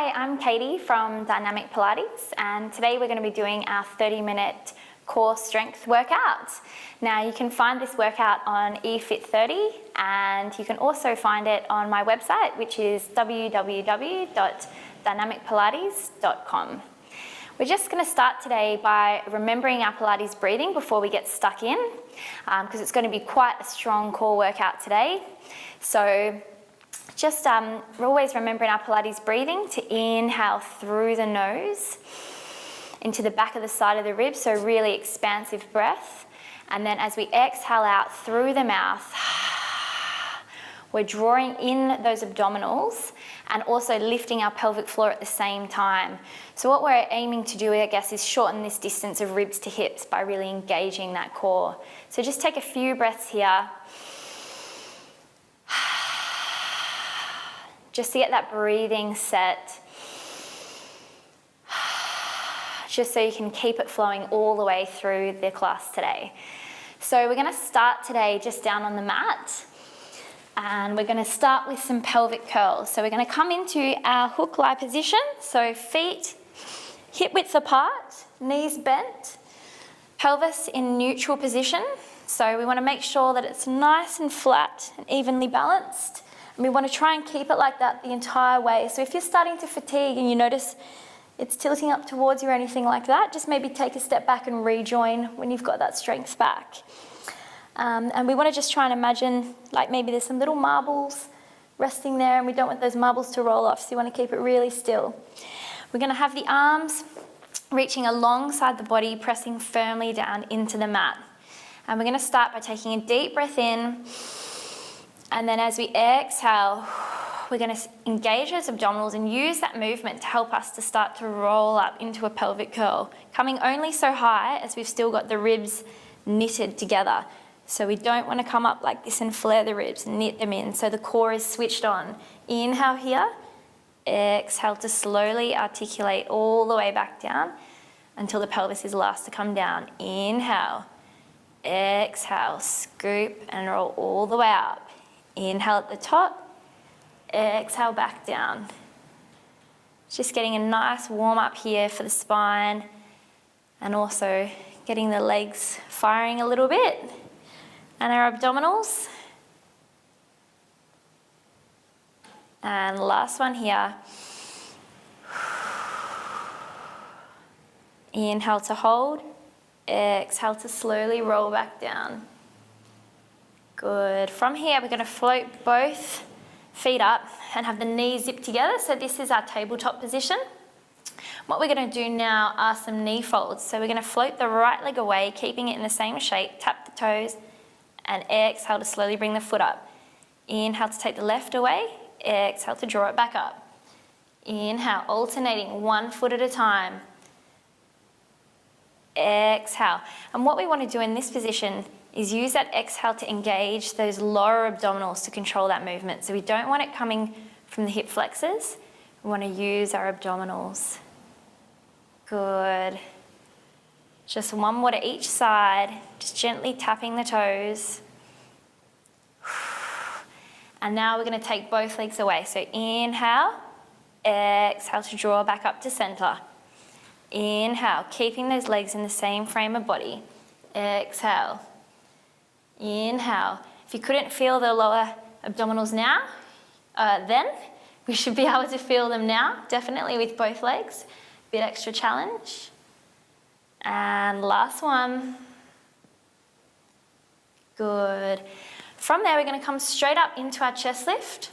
Hi, I'm Katie from Dynamic Pilates, and today we're going to be doing our 30-minute core strength workout. Now you can find this workout on eFit30, and you can also find it on my website, which is www.dynamicpilates.com. We're just going to start today by remembering our Pilates breathing before we get stuck in, because it's going to be quite a strong core workout today. So just always remembering our Pilates breathing to inhale through the nose into the back of the side of the ribs, so really expansive breath. And then as we exhale out through the mouth, we're drawing in those abdominals and also lifting our pelvic floor at the same time. So what we're aiming to do, I guess, is shorten this distance of ribs to hips by really engaging that core. So just take a few breaths here, just to get that breathing set, just so you can keep it flowing all the way through the class today. So we're going to start today just down on the mat, and we're going to start with some pelvic curls. So we're going to come into our hook lie position, so feet hip width apart, knees bent, pelvis in neutral position. So we want to make sure that it's nice and flat and evenly balanced. And we want to try and keep it like that the entire way. So if you're starting to fatigue and you notice it's tilting up towards you or anything like that, just maybe take a step back and rejoin when you've got that strength back. And we want to just try and imagine like maybe there's some little marbles resting there, and we don't want those marbles to roll off, so you want to keep it really still. We're going to have the arms reaching alongside the body, pressing firmly down into the mat. And we're going to start by taking a deep breath in, and then as we exhale, we're going to engage those abdominals and use that movement to help us to start to roll up into a pelvic curl, coming only so high as we've still got the ribs knitted together. So we don't want to come up like this and flare the ribs, knit them in, so the core is switched on. Inhale here, exhale to slowly articulate all the way back down until the pelvis is last to come down. Inhale, exhale, scoop and roll all the way up. Inhale at the top, exhale back down. Just getting a nice warm up here for the spine, and also getting the legs firing a little bit, and our abdominals. And last one here. Inhale to hold, exhale to slowly roll back down. Good. From here, we're going to float both feet up and have the knees zip together. So this is our tabletop position. What we're going to do now are some knee folds. So we're going to float the right leg away, keeping it in the same shape, tap the toes, and exhale to slowly bring the foot up. Inhale to take the left away, exhale to draw it back up. Inhale, alternating one foot at a time. Exhale. And what we want to do in this position is use that exhale to engage those lower abdominals to control that movement. So we don't want it coming from the hip flexors. We want to use our abdominals. Good. Just one more to each side, just gently tapping the toes. And now we're going to take both legs away. So inhale, exhale to draw back up to center. Inhale, keeping those legs in the same frame of body. Exhale. Inhale. If you couldn't feel the lower abdominals now, then we should be able to feel them now, definitely with both legs. Bit extra challenge. And last one. Good. From there, we're going to come straight up into our chest lift.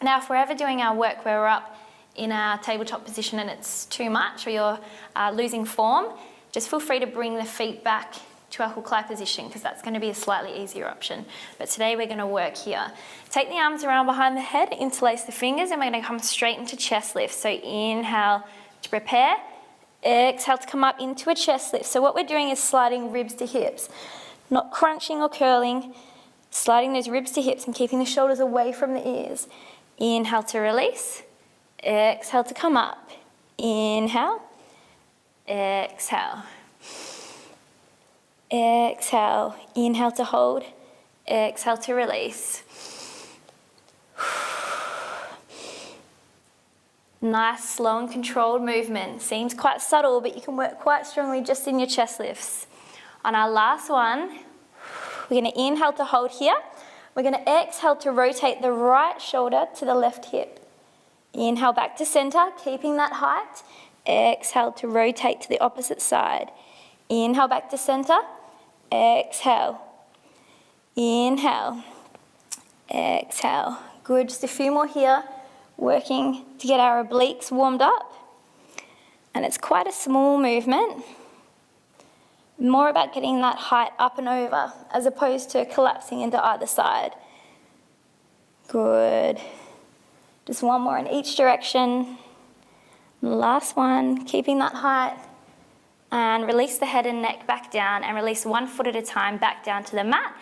Now, if we're ever doing our work where we're up in our tabletop position and it's too much, or you're losing form, just feel free to bring the feet back to our hook lie position, because that's going to be a slightly easier option. But today we're going to work here. Take the arms around behind the head, interlace the fingers, and we're going to come straight into chest lift. So inhale to prepare, exhale to come up into a chest lift. So what we're doing is sliding ribs to hips, not crunching or curling, sliding those ribs to hips and keeping the shoulders away from the ears. Inhale to release, exhale to come up. Inhale, exhale. Exhale, inhale to hold, exhale to release. Nice, slow and controlled movement. Seems quite subtle, but you can work quite strongly just in your chest lifts. On our last one, we're going to inhale to hold here. We're going to exhale to rotate the right shoulder to the left hip. Inhale back to center, keeping that height. Exhale to rotate to the opposite side. Inhale back to center. Exhale. Inhale. Exhale. Good, just a few more here. Working to get our obliques warmed up. And it's quite a small movement. More about getting that height up and over as opposed to collapsing into either side. Good. Just one more in each direction. Last one, keeping that height. And release the head and neck back down and release 1 foot at a time back down to the mat.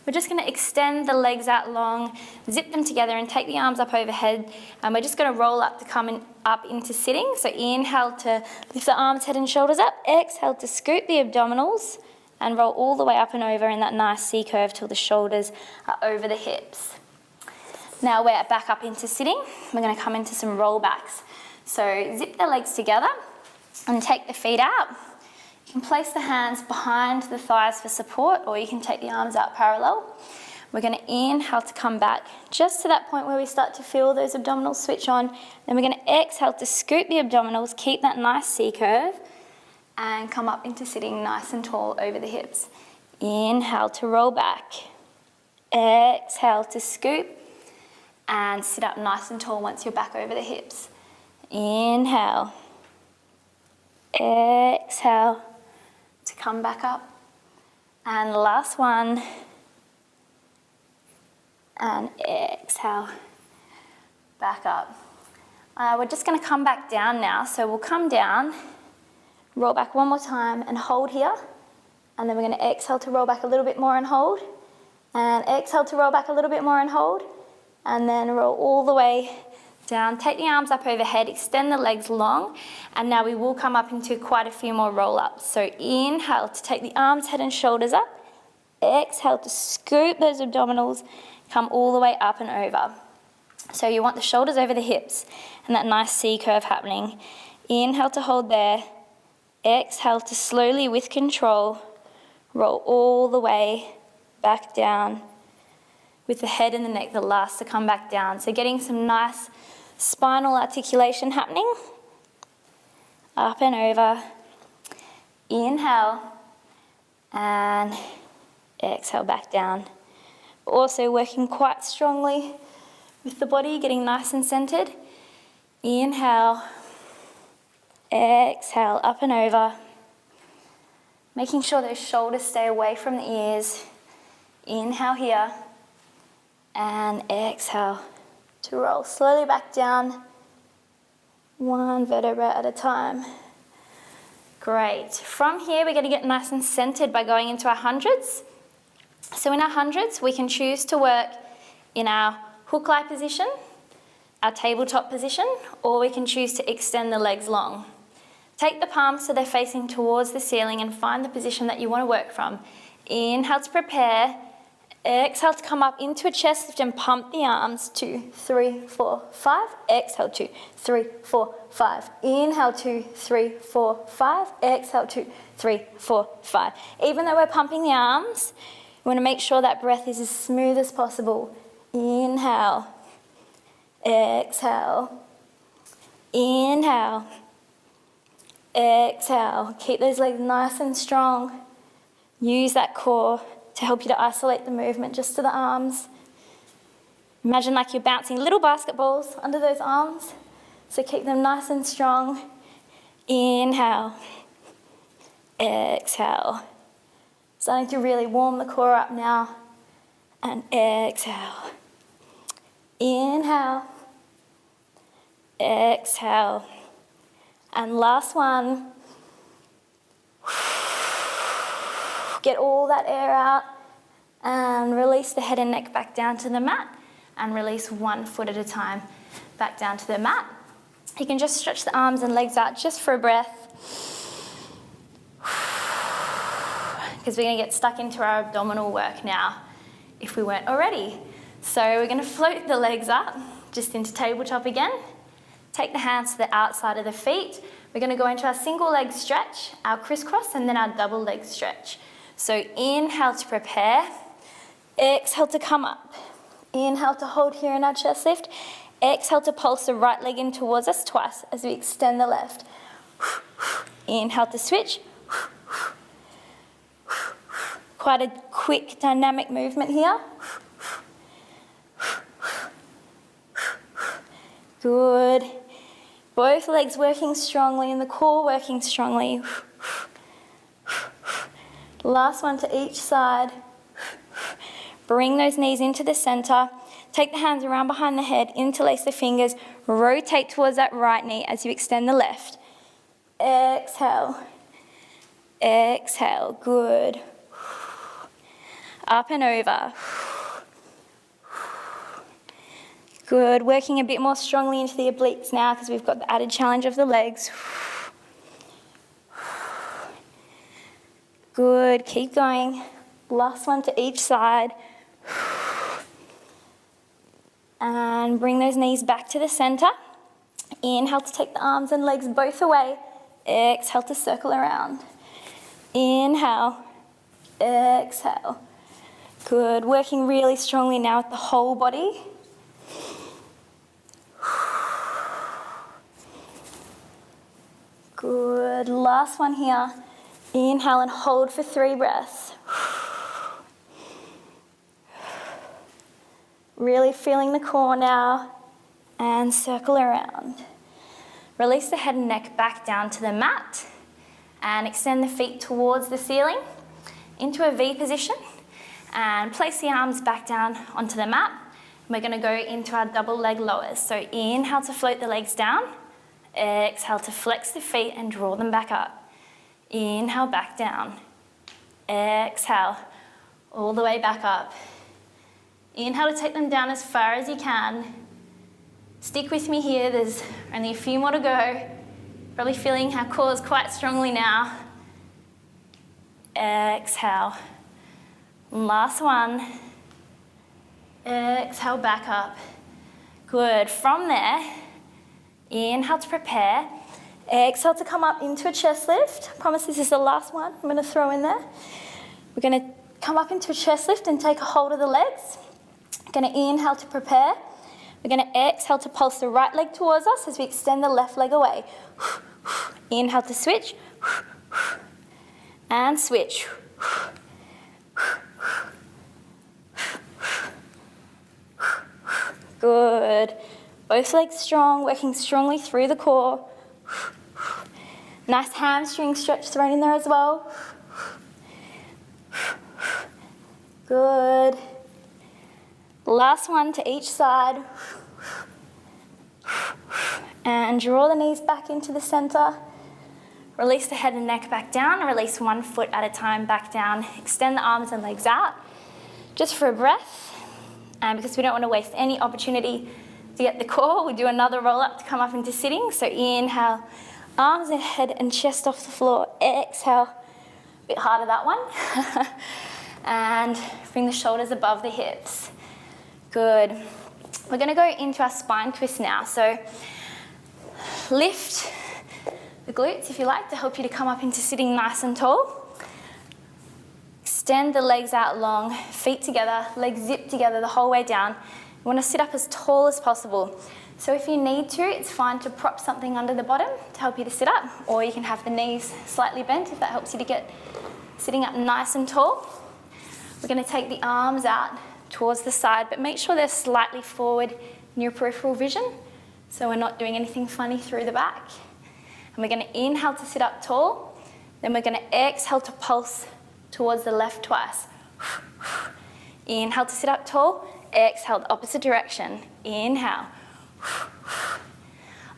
We're just going to extend the legs out long, zip them together and take the arms up overhead. And we're just going to roll up to come up into sitting. So inhale to lift the arms, head and shoulders up. Exhale to scoop the abdominals and roll all the way up and over in that nice C curve till the shoulders are over the hips. Now we're back up into sitting. We're going to come into some roll backs. So zip the legs together and take the feet out. You can place the hands behind the thighs for support, or you can take the arms out parallel. We're going to inhale to come back just to that point where we start to feel those abdominals switch on. Then we're going to exhale to scoop the abdominals, keep that nice C curve, and come up into sitting nice and tall over the hips. Inhale to roll back. Exhale to scoop, and sit up nice and tall once you're back over the hips. Inhale. Exhale to come back up. And last one. And exhale. Back up. We're just going to come back down now. So we'll come down, roll back one more time and hold here. And then we're going to exhale to roll back a little bit more and hold. And exhale to roll back a little bit more and hold. And then roll all the way down. Take the arms up overhead, extend the legs long, and now we will come up into quite a few more roll-ups. So inhale to take the arms, head and shoulders up. Exhale to scoop those abdominals, come all the way up and over. So you want the shoulders over the hips and that nice C curve happening. Inhale to hold there. Exhale to slowly, with control, roll all the way back down, with the head and the neck the last to come back down. So getting some nice spinal articulation happening. Up and over. Inhale. And exhale back down. Also working quite strongly with the body, getting nice and centered. Inhale. Exhale, up and over. Making sure those shoulders stay away from the ears. Inhale here. And exhale to roll slowly back down, one vertebra at a time. Great. From here, we're going to get nice and centered by going into our hundreds. So in our hundreds, we can choose to work in our hook-lie position, our tabletop position, or we can choose to extend the legs long. Take the palms so they're facing towards the ceiling and find the position that you want to work from. Inhale to prepare. Exhale to come up into a chest lift and pump the arms. 2, 3, 4, 5. Exhale, 2, 3, 4, 5. Inhale, 2, 3, 4, 5. Exhale, 2, 3, 4, 5. Even though we're pumping the arms, we want to make sure that breath is as smooth as possible. Inhale. Exhale. Inhale. Exhale. Keep those legs nice and strong. Use that core to help you to isolate the movement just to the arms. Imagine like you're bouncing little basketballs under those arms. So keep them nice and strong. Inhale. Exhale. Starting to really warm the core up now. And exhale. Inhale. Exhale. And last one. Get all that air out and release the head and neck back down to the mat and release 1 foot at a time back down to the mat. You can just stretch the arms and legs out just for a breath, because we're going to get stuck into our abdominal work now if we weren't already. So we're going to float the legs up just into tabletop again. Take the hands to the outside of the feet. We're going to go into our single leg stretch, our crisscross, and then our double leg stretch. So inhale to prepare. Exhale to come up. Inhale to hold here in our chest lift. Exhale to pulse the right leg in towards us twice as we extend the left. Inhale to switch. Quite a quick dynamic movement here. Good. Both legs working strongly and the core working strongly. Last one to each side. Bring those knees into the center. Take the hands around behind the head, interlace the fingers, rotate towards that right knee as you extend the left. Exhale. Exhale. Good. Up and over. Good. Working a bit more strongly into the obliques now because we've got the added challenge of the legs. Good. Keep going. Last one to each side. And bring those knees back to the center. Inhale to take the arms and legs both away. Exhale to circle around. Inhale. Exhale. Good. Working really strongly now with the whole body. Good. Last one here. Inhale and hold for 3 breaths. Really feeling the core now, and circle around. Release the head and neck back down to the mat, and extend the feet towards the ceiling into a V position, and place the arms back down onto the mat. We're going to go into our double leg lowers. So inhale to float the legs down, exhale to flex the feet and draw them back up. Inhale, back down. Exhale, all the way back up. Inhale to take them down as far as you can. Stick with me here, there's only a few more to go. Probably feeling our cores quite strongly now. Exhale. Last one. Exhale, back up. Good. From there, inhale to prepare. Exhale to come up into a chest lift. I promise this is the last one I'm going to throw in there. We're going to come up into a chest lift and take a hold of the legs. We're going to inhale to prepare. We're going to exhale to pulse the right leg towards us as we extend the left leg away. Inhale to switch. And switch. Good. Both legs strong, working strongly through the core. Nice hamstring stretch thrown in there as well. Good. Last one to each side. And draw the knees back into the center. Release the head and neck back down. Release one foot at a time back down. Extend the arms and legs out. Just for a breath. And because we don't want to waste any opportunity to get the core, we do another roll up to come up into sitting. So inhale, arms and head and chest off the floor. Exhale. A bit harder that one. And bring the shoulders above the hips. Good. We're going to go into our spine twist now. So lift the glutes, if you like, to help you to come up into sitting nice and tall. Extend the legs out long, feet together, legs zip together the whole way down. You want to sit up as tall as possible. So if you need to, it's fine to prop something under the bottom to help you to sit up, or you can have the knees slightly bent if that helps you to get sitting up nice and tall. We're going to take the arms out towards the side, but make sure they're slightly forward in your peripheral vision, so we're not doing anything funny through the back. And we're going to inhale to sit up tall, then we're going to exhale to pulse towards the left twice. Inhale to sit up tall, exhale the opposite direction. Inhale.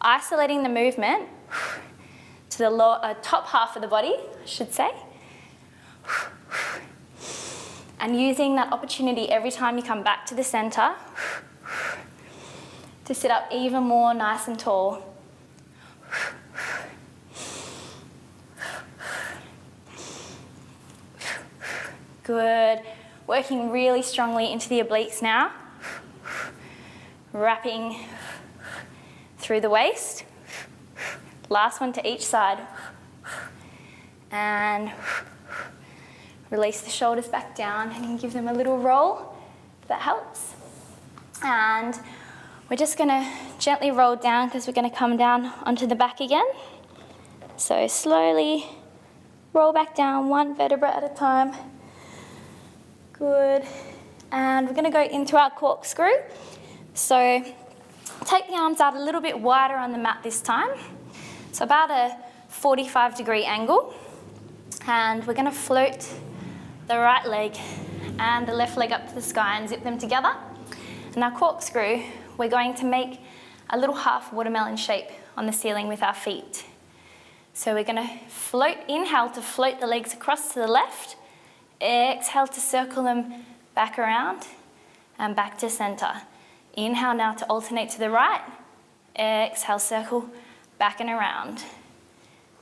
Isolating the movement to the top half of the body, I should say. And using that opportunity every time you come back to the center to sit up even more nice and tall. Good. Working really strongly into the obliques now. Wrapping through the waist. Last one to each side. And release the shoulders back down and give them a little roll, if that helps. And we're just gonna gently roll down because we're gonna come down onto the back again. So slowly roll back down, one vertebra at a time. Good. And we're gonna go into our corkscrew. So take the arms out a little bit wider on the mat this time. So about a 45-degree angle. And we're gonna float the right leg and the left leg up to the sky and zip them together. And our corkscrew, we're going to make a little half watermelon shape on the ceiling with our feet. So we're gonna float, inhale to float the legs across to the left, exhale to circle them back around and back to center. Inhale now to alternate to the right, exhale, circle back and around.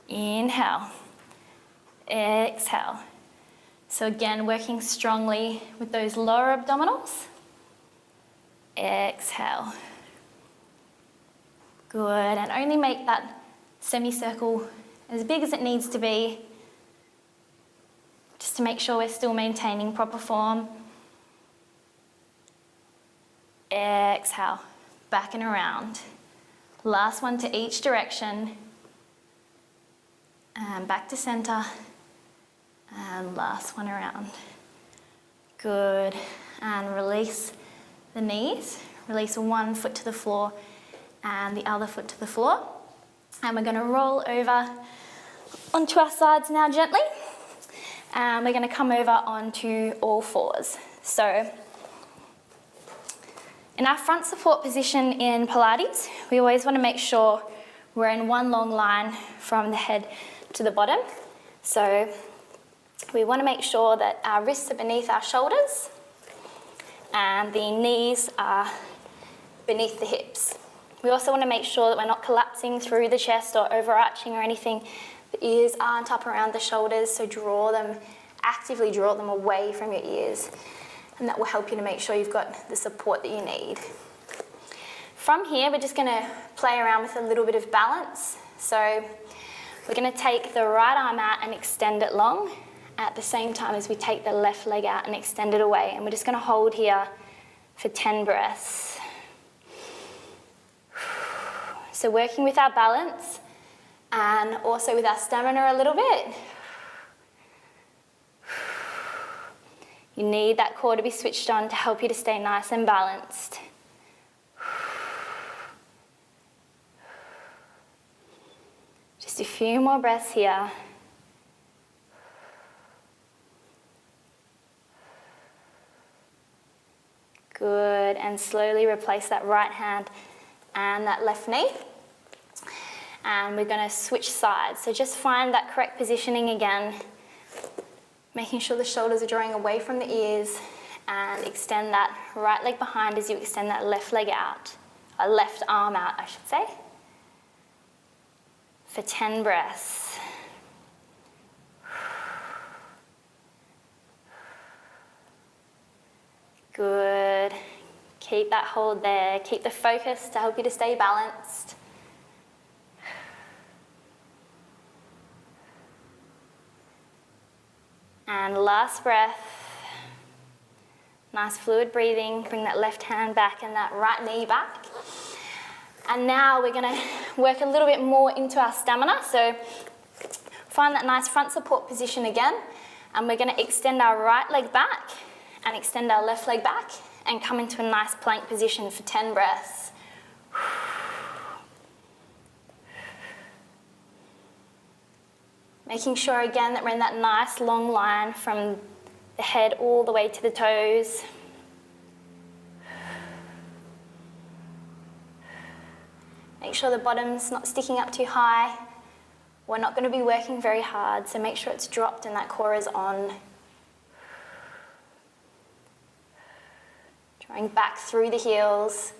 Inhale, exhale. So again, working strongly with those lower abdominals. Exhale. Good, and only make that semicircle as big as it needs to be, just to make sure we're still maintaining proper form. Exhale, back and around. Last one to each direction. And back to center. And last one around. Good, and release the knees. Release one foot to the floor and the other foot to the floor. And we're gonna roll over onto our sides now gently. And we're gonna come over onto all fours. So in our front support position in Pilates, we always wanna make sure we're in one long line from the head to the bottom. So we wanna make sure that our wrists are beneath our shoulders and the knees are beneath the hips. We also want to make sure that we're not collapsing through the chest or overarching or anything. The ears aren't up around the shoulders, so actively draw them away from your ears. And that will help you to make sure you've got the support that you need. From here, we're just going to play around with a little bit of balance. So we're going to take the right arm out and extend it long at the same time as we take the left leg out and extend it away. And we're just going to hold here for 10 breaths. So working with our balance and also with our stamina a little bit. You need that core to be switched on to help you to stay nice and balanced. Just a few more breaths here. Good, and slowly replace that right hand and that left knee. And we're going to switch sides. So just find that correct positioning again, making sure the shoulders are drawing away from the ears, and extend that right leg behind as you extend that left leg out, or left arm out, I should say, for 10 breaths. Good. Keep that hold there. Keep the focus to help you to stay balanced. And last breath. Nice fluid breathing. Bring that left hand back and that right knee back. And now we're going to work a little bit more into our stamina. So find that nice front support position again. And we're going to extend our right leg back and extend our left leg back and come into a nice plank position for 10 breaths. Making sure again that we're in that nice long line from the head all the way to the toes. Make sure the bottom's not sticking up too high. We're not going to be working very hard, so make sure it's dropped and that core is on. Drawing back through the heels.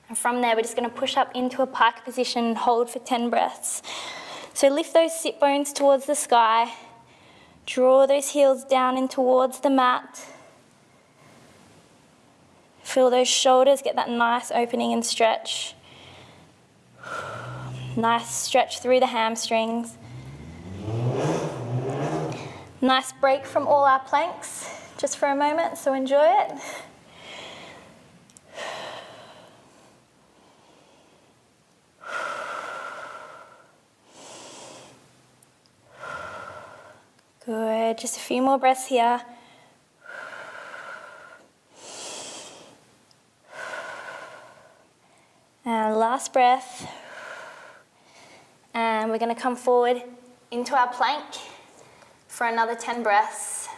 And from there, we're just going to push up into a pike position and hold for 10 breaths. So lift those sit bones towards the sky. Draw those heels down in towards the mat. Feel those shoulders, get that nice opening and stretch. Nice stretch through the hamstrings. Nice break from all our planks, just for a moment, so enjoy it. Good, just a few more breaths here. And last breath. And we're going to come forward into our plank for another 10 breaths.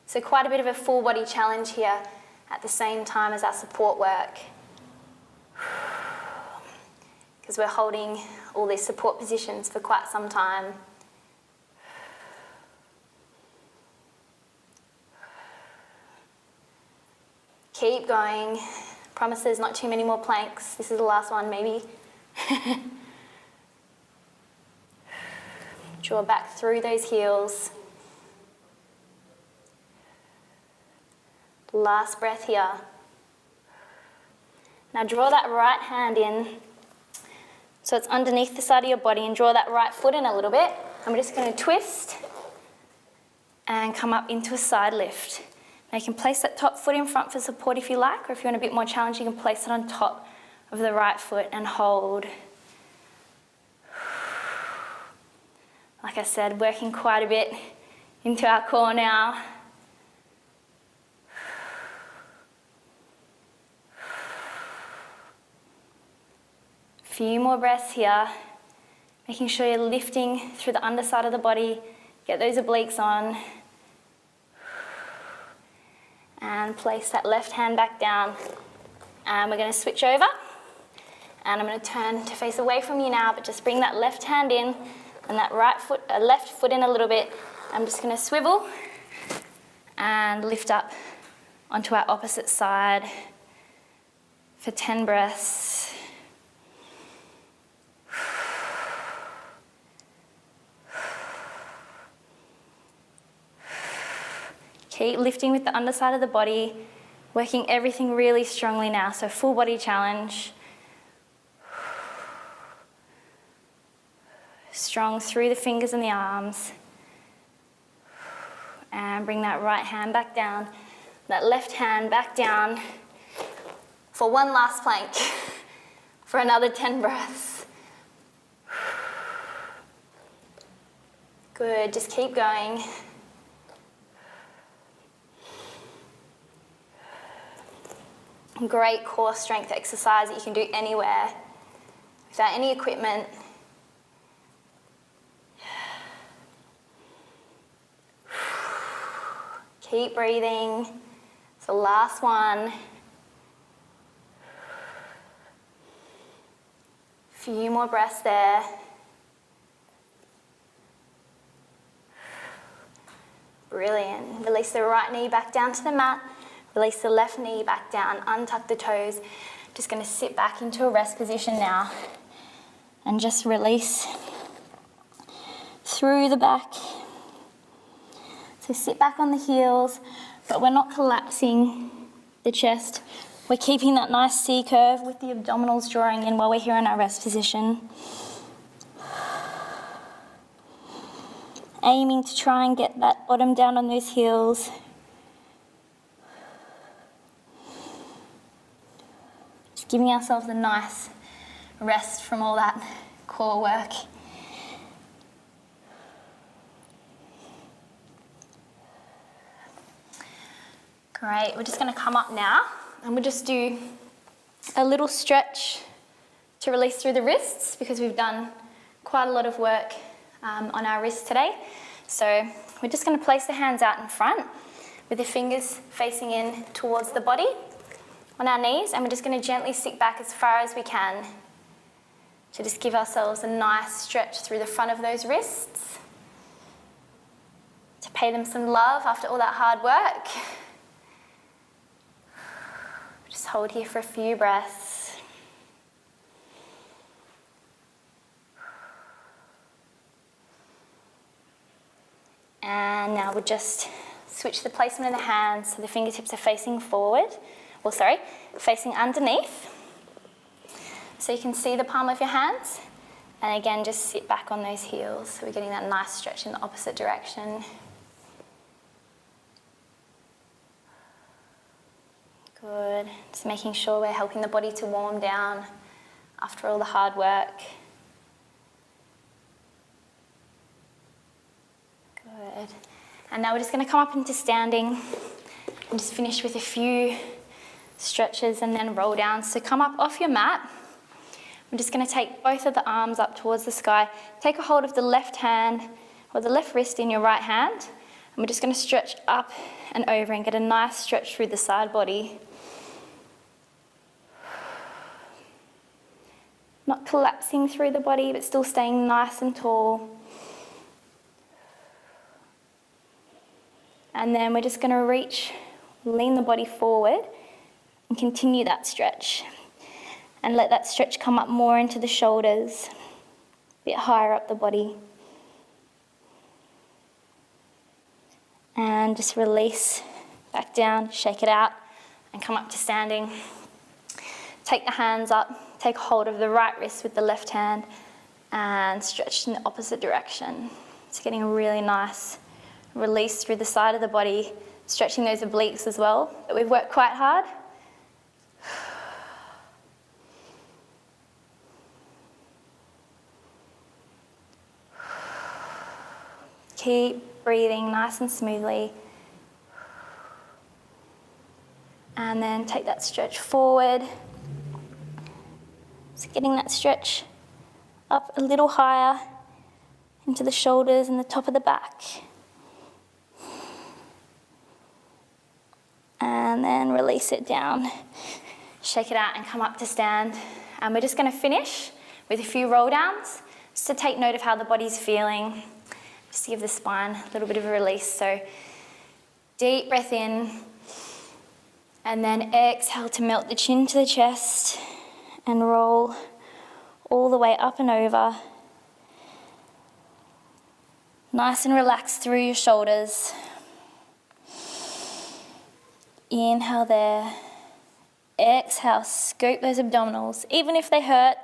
So quite a bit of a full body challenge here at the same time as our support work. Because we're holding all these support positions for quite some time. Keep going. Promise there's not too many more planks. This is the last one, maybe. Draw back through those heels. Last breath here. Now draw that right hand in so it's underneath the side of your body, and draw that right foot in a little bit. I'm just going to twist and come up into a side lift. Now you can place that top foot in front for support if you like, or if you want a bit more challenge, you can place it on top of the right foot and hold. Like I said, working quite a bit into our core now. Few more breaths here, making sure you're lifting through the underside of the body, get those obliques on. And place that left hand back down. And we're going to switch over. And I'm going to turn to face away from you now, but just bring that left hand in and that left foot in a little bit. I'm just going to swivel and lift up onto our opposite side for 10 breaths. Keep lifting with the underside of the body, working everything really strongly now, so full body challenge. Strong through the fingers and the arms. And bring that right hand back down, that left hand back down for one last plank, for another 10 breaths. Good, just keep going. Great core strength exercise that you can do anywhere without any equipment. Keep breathing. It's the last one. Few more breaths there. Brilliant. Release the right knee back down to the mat. Release the left knee back down, untuck the toes. Just going to sit back into a rest position now and just release through the back. So sit back on the heels, but we're not collapsing the chest. We're keeping that nice C curve with the abdominals drawing in while we're here in our rest position. Aiming to try and get that bottom down on those heels. Giving ourselves a nice rest from all that core work. Great, we're just going to come up now and we'll just do a little stretch to release through the wrists, because we've done quite a lot of work on our wrists today. So we're just going to place the hands out in front with the fingers facing in towards the body on our knees, and we're just going to gently sit back as far as we can to just give ourselves a nice stretch through the front of those wrists, to pay them some love after all that hard work. Just hold here for a few breaths. And now we'll just switch the placement of the hands so the fingertips are facing forward, facing underneath. So you can see the palm of your hands. And again, just sit back on those heels. So we're getting that nice stretch in the opposite direction. Good. Just making sure we're helping the body to warm down after all the hard work. Good. And now we're just going to come up into standing and just finish with a few stretches and then roll down. So come up off your mat. I'm just going to take both of the arms up towards the sky. Take a hold of the left hand or the left wrist in your right hand. And we're just going to stretch up and over and get a nice stretch through the side body. Not collapsing through the body, but still staying nice and tall. And then we're just going to lean the body forward and continue that stretch. And let that stretch come up more into the shoulders, a bit higher up the body. And just release back down, shake it out, and come up to standing. Take the hands up. Take hold of the right wrist with the left hand and stretch in the opposite direction. It's getting a really nice release through the side of the body, stretching those obliques as well. But we've worked quite hard. Keep breathing nice and smoothly. And then take that stretch forward. So getting that stretch up a little higher into the shoulders and the top of the back. And then release it down. Shake it out and come up to stand. And we're just going to finish with a few roll downs, just to take note of how the body's feeling, just to give the spine a little bit of a release. So deep breath in, and then exhale to melt the chin to the chest. And roll all the way up and over. Nice and relaxed through your shoulders. Inhale there. Exhale, scoop those abdominals, even if they hurt,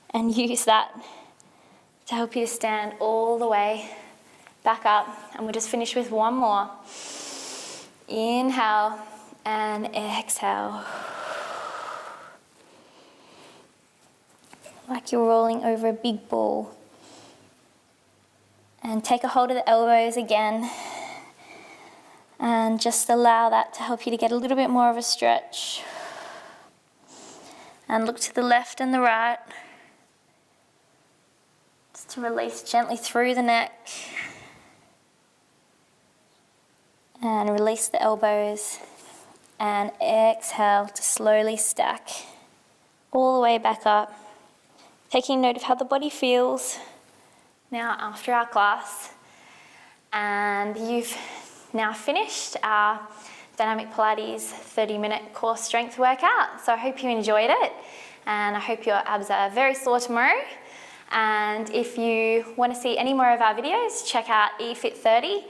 and use that to help you to stand all the way back up. And we'll just finish with one more. Inhale and exhale. Like you're rolling over a big ball. And take a hold of the elbows again. And just allow that to help you to get a little bit more of a stretch. And look to the left and the right. Just to release gently through the neck. And release the elbows. And exhale to slowly stack all the way back up. Taking note of how the body feels now after our class. And you've now finished our Dynamic Pilates 30-minute core strength workout. So I hope you enjoyed it, and I hope your abs are very sore tomorrow. And if you want to see any more of our videos, check out eFit30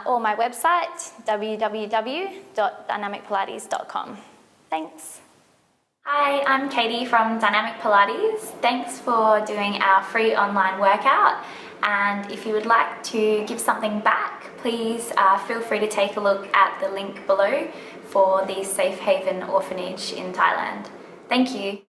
or my website, www.dynamicpilates.com. Thanks. Hi, I'm Katie from Dynamic Pilates. Thanks for doing our free online workout. And if you would like to give something back, please feel free to take a look at the link below for the Safe Haven Orphanage in Thailand. Thank you.